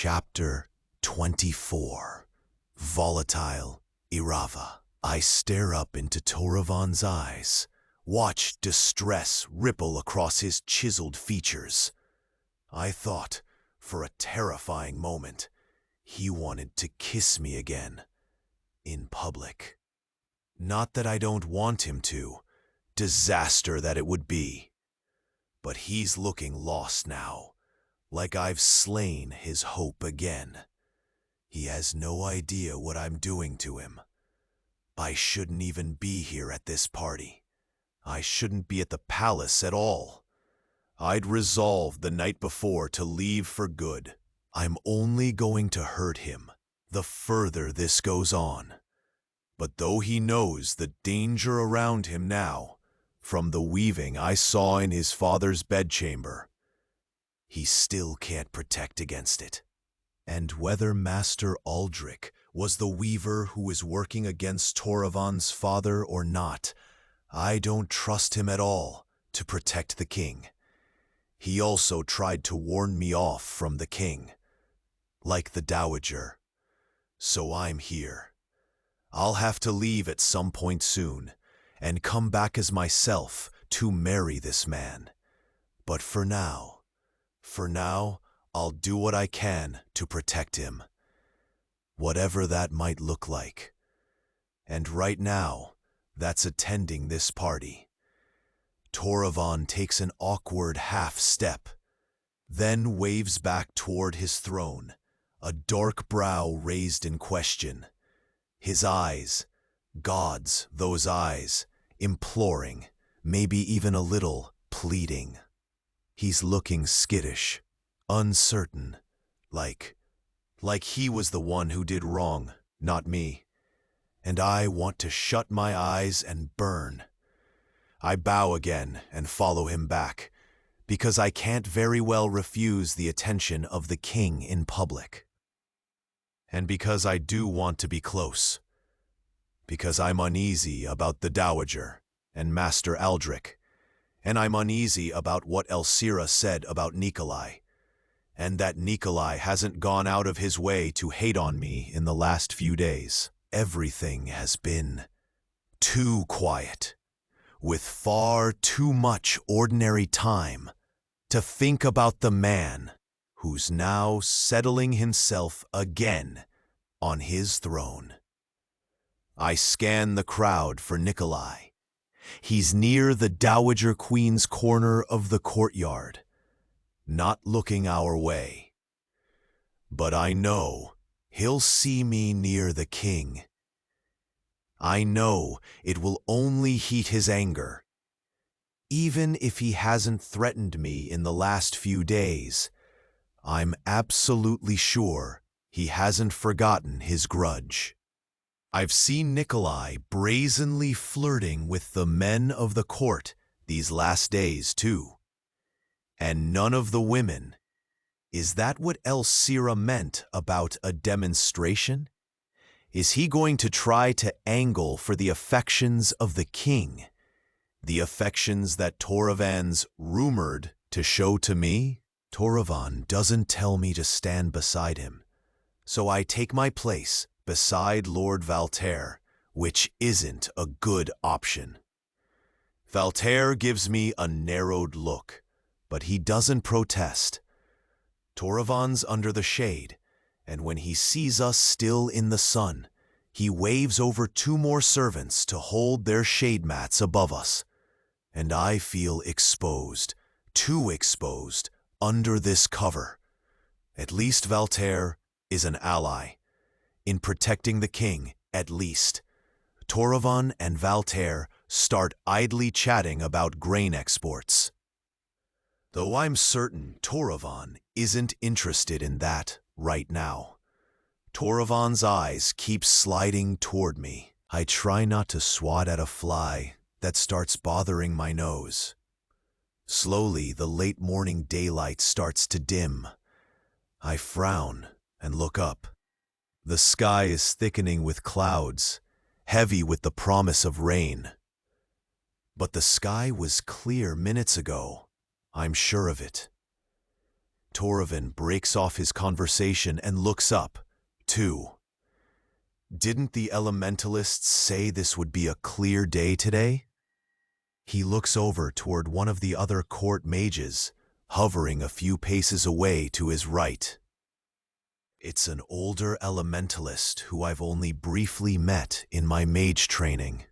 Chapter 24. Volatile Irava. I stare up into Toravan's eyes, watch distress ripple across his chiseled features. I thought, for a terrifying moment, he wanted to kiss me again, in public. Not that I don't want him to, disaster that it would be. But he's looking lost now, like I've slain his hope again. He has no idea what I'm doing to him. I shouldn't even be here at this party. I shouldn't be at the palace at all. I'd resolved the night before to leave for good. I'm only going to hurt him the further this goes on. But though he knows the danger around him now, from the weaving I saw in his father's bedchamber, he still can't protect against it. And whether Master Aldrich was the weaver who was working against Toravan's father or not, I don't trust him at all to protect the king. He also tried to warn me off from the king, like the dowager. So I'm here. I'll have to leave at some point soon, and come back as myself to marry this man. But for now, I'll do what I can to protect him, whatever that might look like. And right now, that's attending this party. Toravan takes an awkward half-step, then waves back toward his throne, a dark brow raised in question. His eyes, God's those eyes, imploring, maybe even a little pleading. He's looking skittish, uncertain, like he was the one who did wrong, not me. And I want to shut my eyes and burn. I bow again and follow him back, because I can't very well refuse the attention of the king in public. And because I do want to be close. Because I'm uneasy about the dowager and Master Aldrich, and I'm uneasy about what Elsira said about Nikolai, and that Nikolai hasn't gone out of his way to hate on me in the last few days. Everything has been too quiet, with far too much ordinary time to think about the man who's now settling himself again on his throne. I scan the crowd for Nikolai. He's near the Dowager Queen's corner of the courtyard, not looking our way. But I know he'll see me near the king. I know it will only heat his anger. Even if he hasn't threatened me in the last few days, I'm absolutely sure he hasn't forgotten his grudge. I've seen Nikolai brazenly flirting with the men of the court these last days, too. And none of the women. Is that what Elsira meant about a demonstration? Is he going to try to angle for the affections of the king? The affections that Toravan's rumored to show to me? Toravan doesn't tell me to stand beside him, so I take my place beside Lord Valterre, which isn't a good option. Valterre gives me a narrowed look, but he doesn't protest. Toravan's under the shade, and when he sees us still in the sun, he waves over two more servants to hold their shade mats above us. And I feel exposed, too exposed, under this cover. At least Valterre is an ally. In protecting the king, at least. Toravan and Valterre start idly chatting about grain exports. Though I'm certain Toravan isn't interested in that right now. Toravan's eyes keep sliding toward me. I try not to swat at a fly that starts bothering my nose. Slowly, the late morning daylight starts to dim. I frown and look up. The sky is thickening with clouds, heavy with the promise of rain. But the sky was clear minutes ago. I'm sure of it. Toravan breaks off his conversation and looks up. 2. Didn't the elementalists say this would be a clear day today? He looks over toward one of the other court mages, hovering a few paces away to his right. It's an older elementalist who I've only briefly met in my mage training.